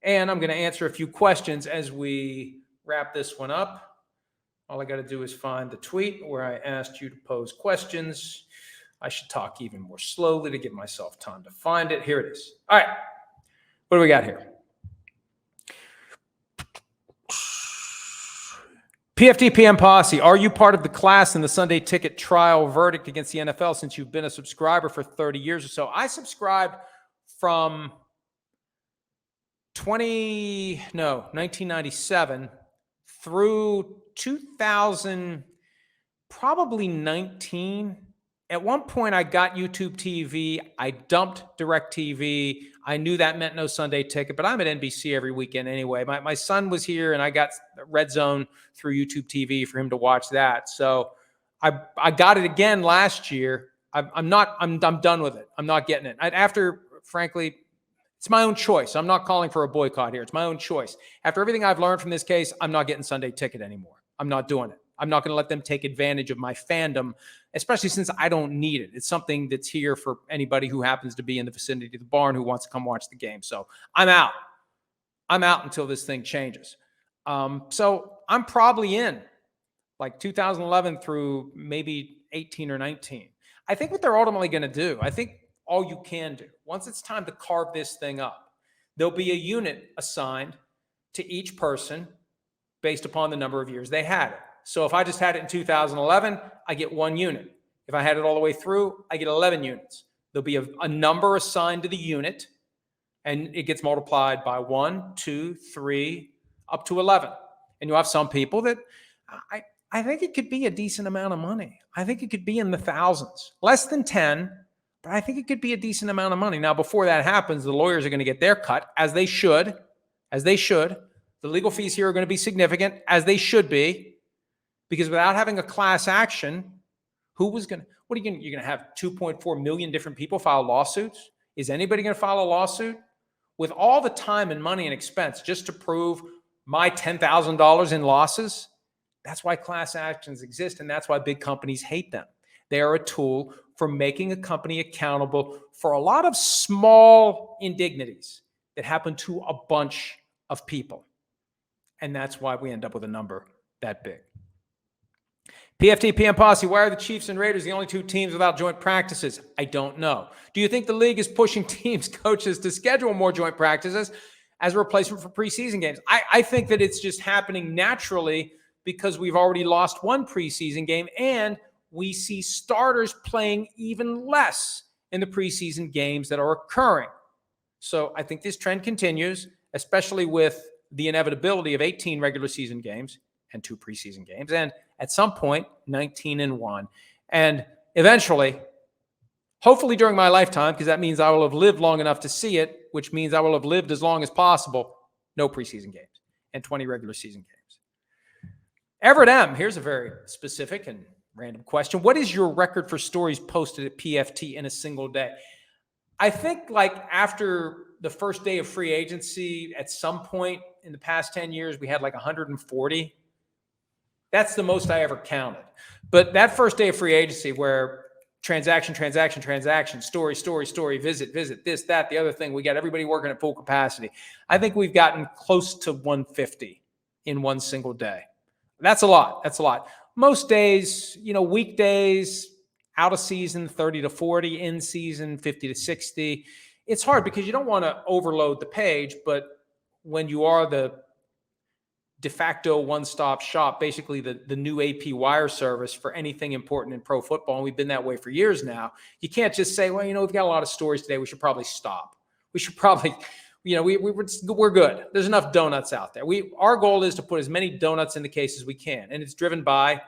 And I'm going to answer a few questions as we wrap this one up. All I got to do is find the tweet where I asked you to pose questions. I should talk even more slowly to give myself time to find it. Here it is. All right. What do we got here? PFT PM Posse, are you part of the class in the Sunday ticket trial verdict against the NFL since you've been a subscriber for 30 years or so? I subscribed from 1997 through 2000, probably 19. At one point, I got YouTube TV. I dumped DirecTV. I knew that meant no Sunday ticket, but I'm at NBC every weekend anyway. My son was here, and I got Red Zone through YouTube TV for him to watch that. So I got it again last year. I'm done with it. I'm not getting it. Frankly, it's my own choice. I'm not calling for a boycott here. It's my own choice. After everything I've learned from this case, I'm not getting Sunday ticket anymore. I'm not doing it. I'm not going to let them take advantage of my fandom, especially since I don't need it. It's something that's here for anybody who happens to be in the vicinity of the barn who wants to come watch the game. So I'm out. I'm out until this thing changes. So I'm probably in like 2011 through maybe 18 or 19. I think what they're ultimately going to do, I think all you can do, once it's time to carve this thing up, there'll be a unit assigned to each person based upon the number of years they had it. So if I just had it in 2011, I get 1 unit. If I had it all the way through, I get 11 units. There'll be a number assigned to the unit, and it gets multiplied by 1, 2, 3, up to 11. And you'll have some people that I think it could be a decent amount of money. I think it could be in the thousands, less than 10, but I think it could be a decent amount of money. Now, before that happens, the lawyers are going to get their cut, as they should, The legal fees here are going to be significant, as they should be. Because without having a class action, you're going to have 2.4 million different people file lawsuits? Is anybody going to file a lawsuit? With all the time and money and expense just to prove my $10,000 in losses? That's why class actions exist, and that's why big companies hate them. They are a tool for making a company accountable for a lot of small indignities that happen to a bunch of people. And that's why we end up with a number that big. PFT PM Posse, why are the Chiefs and Raiders the only 2 teams without joint practices? I don't know. Do you think the league is pushing teams, coaches to schedule more joint practices as a replacement for preseason games? I think that it's just happening naturally because we've already lost 1 preseason game and we see starters playing even less in the preseason games that are occurring. So I think this trend continues, especially with the inevitability of 18 regular season games and 2 preseason games, and at some point, 19-1. And eventually, hopefully during my lifetime, because that means I will have lived long enough to see it, which means I will have lived as long as possible, no preseason games and 20 regular season games. Everett M., here's a very specific and random question. What is your record for stories posted at PFT in a single day? I think like after the first day of free agency, at some point in the past 10 years, we had like 140. That's the most I ever counted. But that first day of free agency where transaction, story, visit, this, that, the other thing, we got everybody working at full capacity. I think we've gotten close to 150 in one single day. That's a lot. Most days, weekdays, out of season, 30 to 40, in season, 50 to 60. It's hard because you don't want to overload the page, but when you are the de facto one-stop shop, basically the new AP wire service for anything important in pro football, and we've been that way for years now, you can't just say, well, we've got a lot of stories today, we should probably stop. We should probably, we're good. There's enough donuts out there. Our goal is to put as many donuts in the case as we can, and it's driven by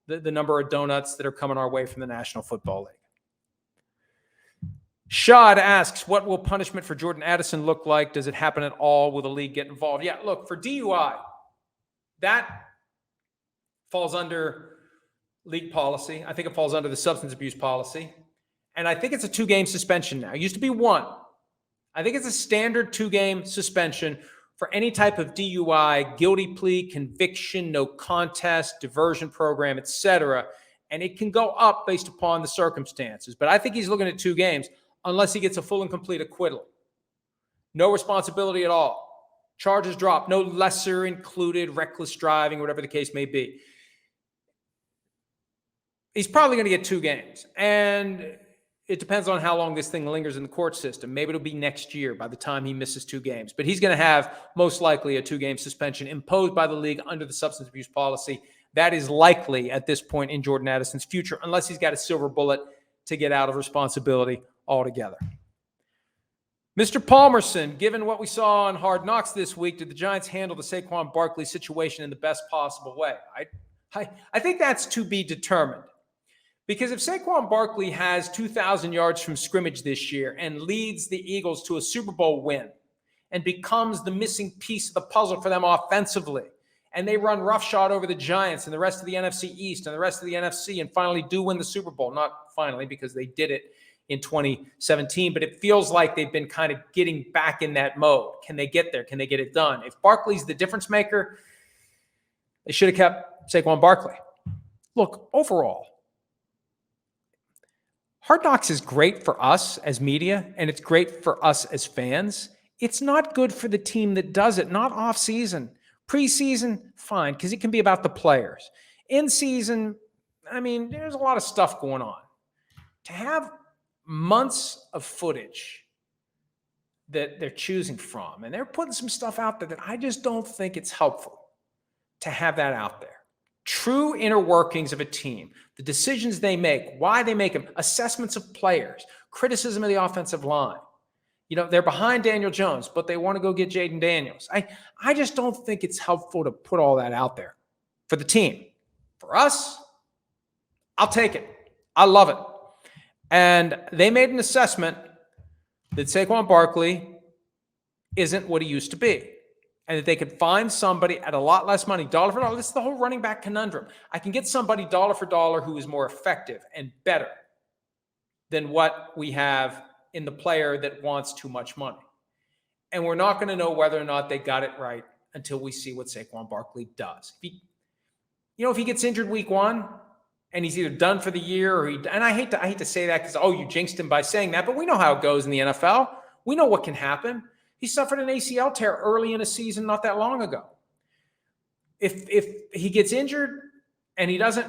the number of donuts that are coming our way from the National Football League. Shad asks, what will punishment for Jordan Addison look like? Does it happen at all? Will the league get involved? Yeah, look, for DUI, that falls under league policy. I think it falls under the substance abuse policy. And I think it's a 2-game suspension now. It used to be 1. I think it's a standard 2-game suspension for any type of DUI, guilty plea, conviction, no contest, diversion program, etc. And it can go up based upon the circumstances. But I think he's looking at 2 games unless he gets a full and complete acquittal. No responsibility at all. Charges drop. No lesser included reckless driving, whatever the case may be. He's probably going to get 2 games. And it depends on how long this thing lingers in the court system. Maybe it'll be next year by the time he misses 2 games. But he's going to have most likely a 2-game suspension imposed by the league under the substance abuse policy. That is likely at this point in Jordan Addison's future, unless he's got a silver bullet to get out of responsibility altogether. Mr. Palmerson, given what we saw on Hard Knocks this week, did the Giants handle the Saquon Barkley situation in the best possible way? I think that's to be determined. Because if Saquon Barkley has 2,000 yards from scrimmage this year and leads the Eagles to a Super Bowl win and becomes the missing piece of the puzzle for them offensively, and they run roughshod over the Giants and the rest of the NFC East and the rest of the NFC and finally do win the Super Bowl, not finally because they did it in 2017, but it feels like they've been kind of getting back in that mode. Can they get there? Can they get it done? If Barkley's the difference maker, they should have kept Saquon Barkley. Look, overall, Hard Knocks is great for us as media, and it's great for us as fans. It's not good for the team that does it, not off-season. Preseason, fine, because it can be about the players. In season, I mean, there's a lot of stuff going on. To have months of footage that they're choosing from, and they're putting some stuff out there that I just don't think it's helpful to have that out there. True inner workings of a team, the decisions they make, why they make them, assessments of players, criticism of the offensive line. You know, they're behind Daniel Jones, but they want to go get Jaden Daniels. I just don't think it's helpful to put all that out there for the team. For us, I'll take it. I love it. And they made an assessment that Saquon Barkley isn't what he used to be. And that they could find somebody at a lot less money, dollar for dollar. This is the whole running back conundrum. I can get somebody dollar for dollar who is more effective and better than what we have in the player that wants too much money. And we're not going to know whether or not they got it right until we see what Saquon Barkley does. If he gets injured week 1 and he's either done for the year or and I hate to say that because, you jinxed him by saying that, but we know how it goes in the NFL. We know what can happen. He suffered an ACL tear early in a season not that long ago. If he gets injured and he doesn't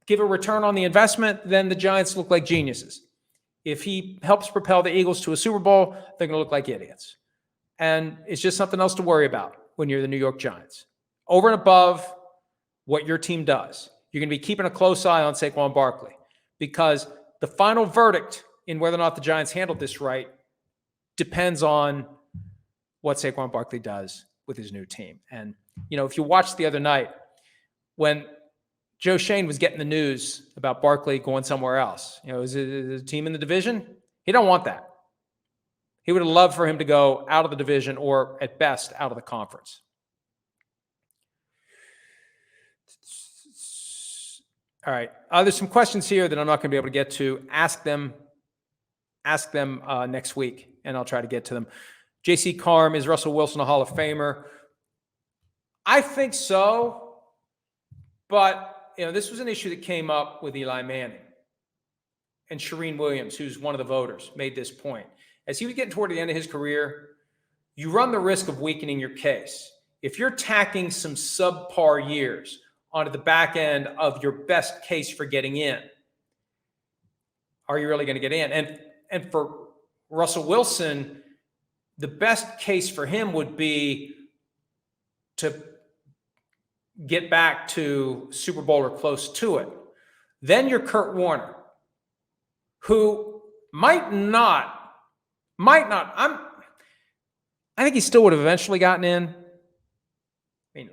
give a return on the investment, then the Giants look like geniuses. If he helps propel the Eagles to a Super Bowl, they're going to look like idiots. And it's just something else to worry about when you're the New York Giants. Over and above what your team does, you're going to be keeping a close eye on Saquon Barkley because the final verdict in whether or not the Giants handled this right depends on what Saquon Barkley does with his new team. And, if you watched the other night when Joe Shane was getting the news about Barkley going somewhere else, is it a team in the division? He don't want that. He would have loved for him to go out of the division or at best out of the conference. All right. There's some questions here that I'm not going to be able to get to. Ask them next week, and I'll try to get to them. J.C. Carm, is Russell Wilson a Hall of Famer? I think so, but this was an issue that came up with Eli Manning. And Shereen Williams, who's one of the voters, made this point. As he was getting toward the end of his career, you run the risk of weakening your case. If you're tacking some subpar years onto the back end of your best case for getting in, are you really going to get in? And for Russell Wilson, the best case for him would be to get back to Super Bowl or close to it. Then you're Kurt Warner, who might not. I think he still would have eventually gotten in.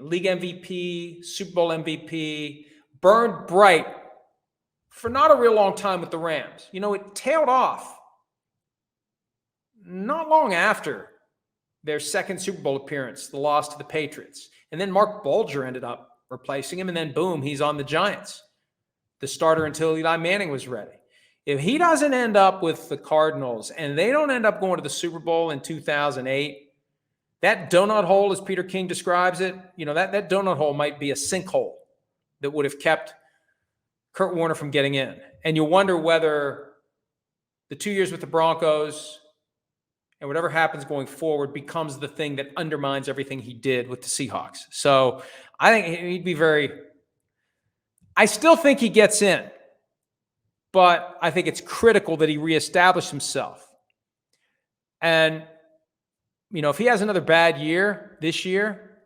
League MVP, Super Bowl MVP, burned bright for not a real long time with the Rams. It tailed off not long after their second Super Bowl appearance, the loss to the Patriots. And then Mark Bulger ended up replacing him, and then boom, he's on the Giants, the starter until Eli Manning was ready. If he doesn't end up with the Cardinals and they don't end up going to the Super Bowl in 2008, that donut hole, as Peter King describes it, that donut hole might be a sinkhole that would have kept Kurt Warner from getting in. And you wonder whether the 2 years with the Broncos And whatever happens going forward becomes the thing that undermines everything he did with the Seahawks. So I think he'd be I still think he gets in, but I think it's critical that he reestablish himself. And, if he has another bad year this year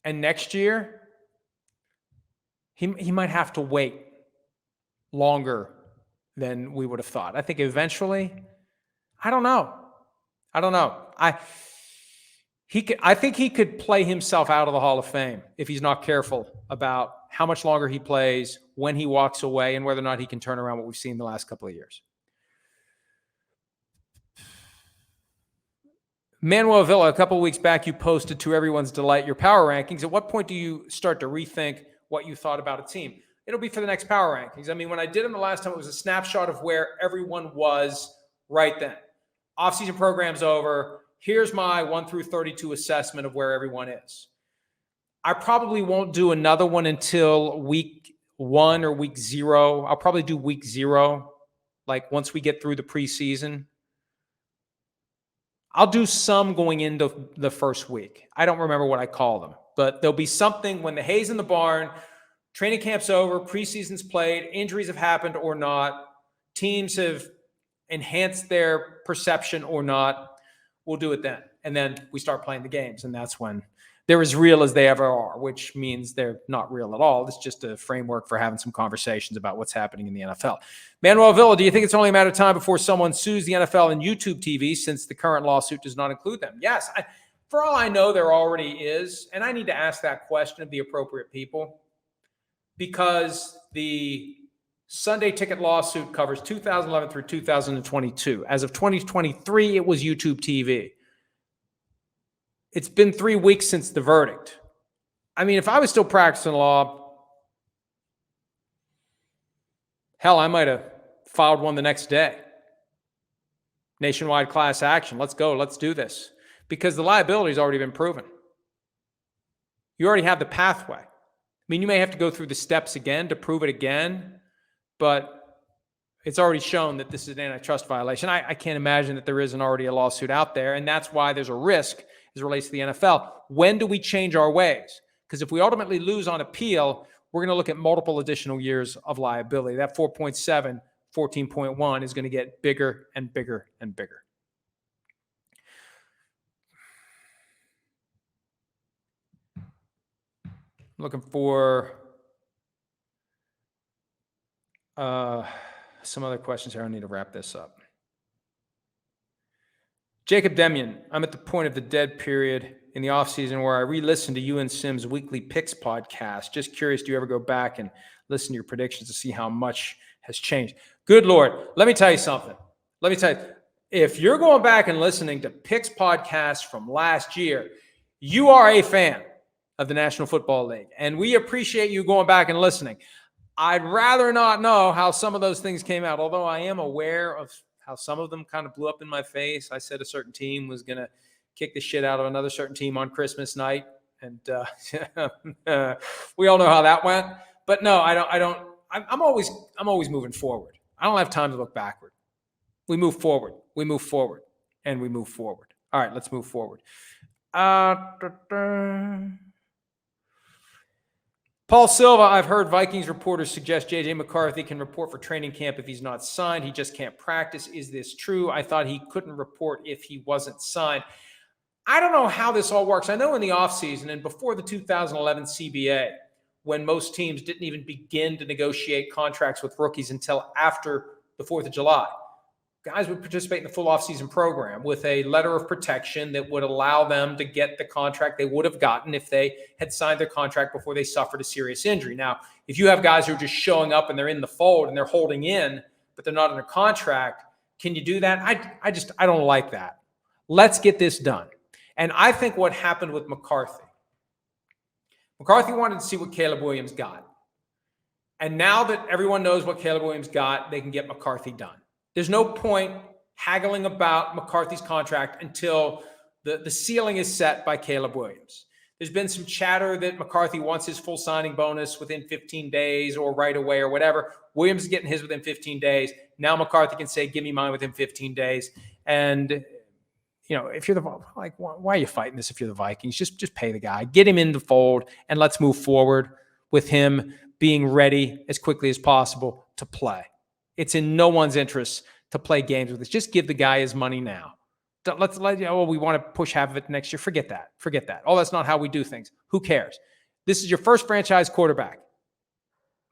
and next year, he might have to wait longer than we would have thought. I think eventually, I don't know. I think he could play himself out of the Hall of Fame if he's not careful about how much longer he plays, when he walks away, and whether or not he can turn around what we've seen the last couple of years. Manuel Villa, a couple of weeks back, you posted to everyone's delight your power rankings. At what point do you start to rethink what you thought about a team? It'll be for the next power rankings. I mean, when I did them the last time, it was a snapshot of where everyone was right then. Offseason program's over. Here's my 1 through 32 assessment of where everyone is. I probably won't do another one until week 1 or week 0. I'll probably do week 0, like once we get through the preseason. I'll do some going into the first week. I don't remember what I call them, but there'll be something when the hay's in the barn, training camp's over, preseason's played, injuries have happened or not, teams have enhanced their perception or not. We'll do it then. And then we start playing the games, and that's when they're as real as they ever are, which means they're not real at all. It's just a framework for having some conversations about what's happening in the NFL. Manuel Villa, do you think it's only a matter of time before someone sues the NFL and YouTube TV since the current lawsuit does not include them? Yes. For all I know, there already is. And I need to ask that question of the appropriate people because the Sunday Ticket lawsuit covers 2011 through 2022. As of 2023, it was YouTube TV. It's been 3 weeks since the verdict. I mean, if I was still practicing law, hell, I might have filed one the next day. Nationwide class action. Let's go. Let's do this. Because the liability has already been proven. You already have the pathway. I mean, you may have to go through the steps again to prove it again, but it's already shown that this is an antitrust violation. I can't imagine that there isn't already a lawsuit out there, and that's why there's a risk as it relates to the NFL. When do we change our ways? Because if we ultimately lose on appeal, we're going to look at multiple additional years of liability. That 4.7, 14.1 is going to get bigger and bigger and bigger. Looking for some other questions here. I need to wrap this up. Jacob Demian, I'm at the point of the dead period in the offseason where I re-listen to you and Sim's weekly picks podcast. Just curious, do you ever go back and listen to your predictions to see how much has changed? Good Lord. Let me tell you something. If you're going back and listening to picks podcasts from last year, you are a fan of the National Football League, and we appreciate you going back and listening. I'd rather not know how some of those things came out, although I am aware of how some of them kind of blew up in my face. I said a certain team was going to kick the shit out of another certain team on Christmas night, and we all know how that went. But no, I don't. I'm always moving forward. I don't have time to look backward. We move forward. We move forward, and we move forward. All right, let's move forward. Paul Silva, I've heard Vikings reporters suggest J.J. McCarthy can report for training camp if he's not signed. He just can't practice. Is this true? I thought he couldn't report if he wasn't signed. I don't know how this all works. I know in the offseason and before the 2011 CBA, when most teams didn't even begin to negotiate contracts with rookies until after the 4th of July, guys would participate in the full offseason program with a letter of protection that would allow them to get the contract they would have gotten if they had signed their contract before they suffered a serious injury. Now, if you have guys who are just showing up and they're in the fold and they're holding in, but they're not under contract, can you do that? I don't like that. Let's get this done. And I think what happened with McCarthy wanted to see what Caleb Williams got. And now that everyone knows what Caleb Williams got, they can get McCarthy done. There's no point haggling about McCarthy's contract until the ceiling is set by Caleb Williams. There's been some chatter that McCarthy wants his full signing bonus within 15 days or right away or whatever. Williams is getting his within 15 days. Now McCarthy can say, give me mine within 15 days. And, if you're why are you fighting this if you're the Vikings? Just pay the guy, get him in the fold, and let's move forward with him being ready as quickly as possible to play. It's in no one's interest to play games with us. Just give the guy his money now. We want to push half of it next year. Forget that. Oh, that's not how we do things. Who cares? This is your first franchise quarterback,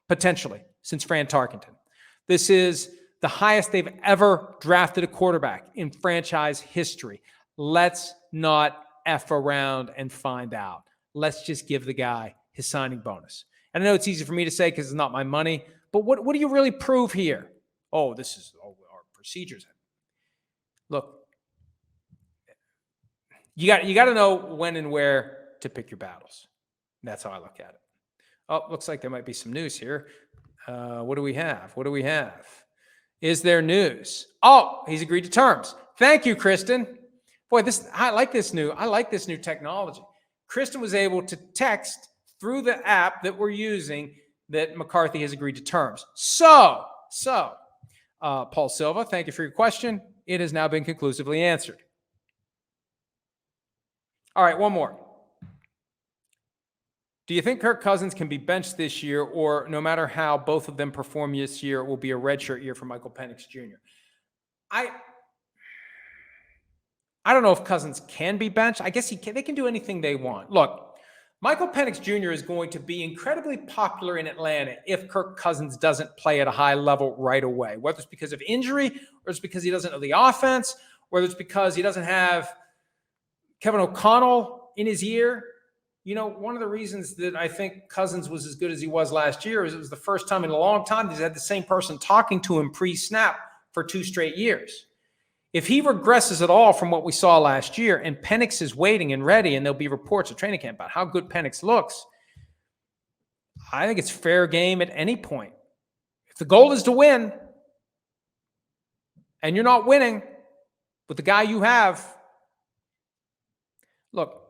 potentially, since Fran Tarkenton. This is the highest they've ever drafted a quarterback in franchise history. Let's not F around and find out. Let's just give the guy his signing bonus. And I know it's easy for me to say because it's not my money, but what do you really prove here? Oh, this is our procedures. Look, you got to know when and where to pick your battles. That's how I look at it. Oh, looks like there might be some news here. What do we have? Is there news? Oh, he's agreed to terms. Thank you, Kristen. Boy, I like this new technology. Kristen was able to text through the app that we're using that McCarthy has agreed to terms. So, Paul Silva, thank you for your question. It has now been conclusively answered. All right, one more. Do you think Kirk Cousins can be benched this year, or no matter how both of them perform this year, it will be a redshirt year for Michael Penix Jr.? I don't know if Cousins can be benched. I guess they can do anything they want. Look, Michael Penix Jr. is going to be incredibly popular in Atlanta if Kirk Cousins doesn't play at a high level right away, whether it's because of injury or it's because he doesn't know the offense, whether it's because he doesn't have Kevin O'Connell in his ear. One of the reasons that I think Cousins was as good as he was last year is it was the first time in a long time he's had the same person talking to him pre-snap for 2 straight years. If he regresses at all from what we saw last year and Penix is waiting and ready and there'll be reports at training camp about how good Penix looks, I think it's fair game at any point. If the goal is to win and you're not winning with the guy you have, look,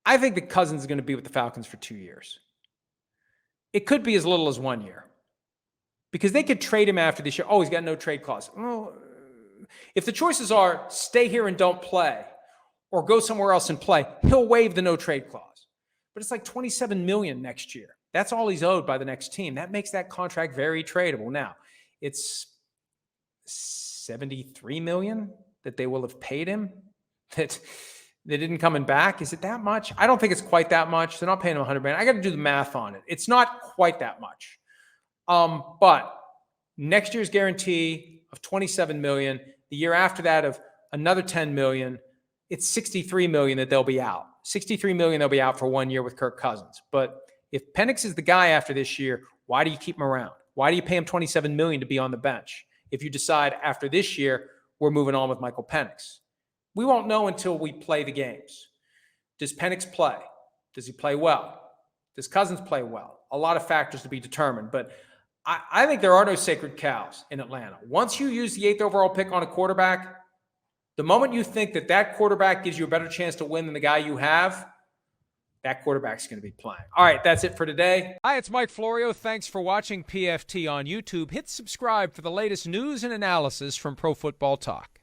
I think that Cousins is going to be with the Falcons for 2 years. It could be as little as 1 year because they could trade him after this year. Oh, he's got no trade clause. Well, if the choices are stay here and don't play or go somewhere else and play, he'll waive the no trade clause. But it's like $27 million next year. That's all he's owed by the next team. That makes that contract very tradable. Now, it's $73 million that they will have paid him that they didn't coming back. Is it that much? I don't think it's quite that much. They're not paying him $100 million. I got to do the math on it. It's not quite that much. But next year's guarantee of $27 million, the year after that of another $10 million, it's $63 million that they'll be out. $63 million they'll be out for 1 year with Kirk Cousins. But if Penix is the guy after this year, why do you keep him around? Why do you pay him $27 million to be on the bench? If you decide after this year, we're moving on with Michael Penix. We won't know until we play the games. Does Penix play? Does he play well? Does Cousins play well? A lot of factors to be determined. But I think there are no sacred cows in Atlanta. Once you use the 8th overall pick on a quarterback, the moment you think that quarterback gives you a better chance to win than the guy you have, that quarterback's going to be playing. All right, that's it for today. Hi, it's Mike Florio. Thanks for watching PFT on YouTube. Hit subscribe for the latest news and analysis from Pro Football Talk.